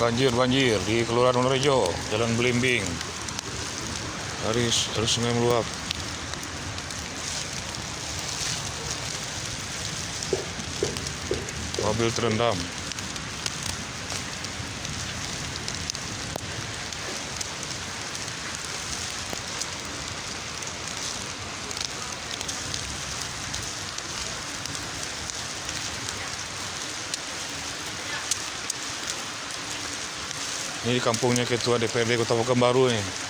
Banjir di Kelurahan Wonorejo, Jalan Belimbing. Arus sungai meluap. Mobil terendam. Ini kampungnya Ketua DPRD Kota Pekanbaru nih.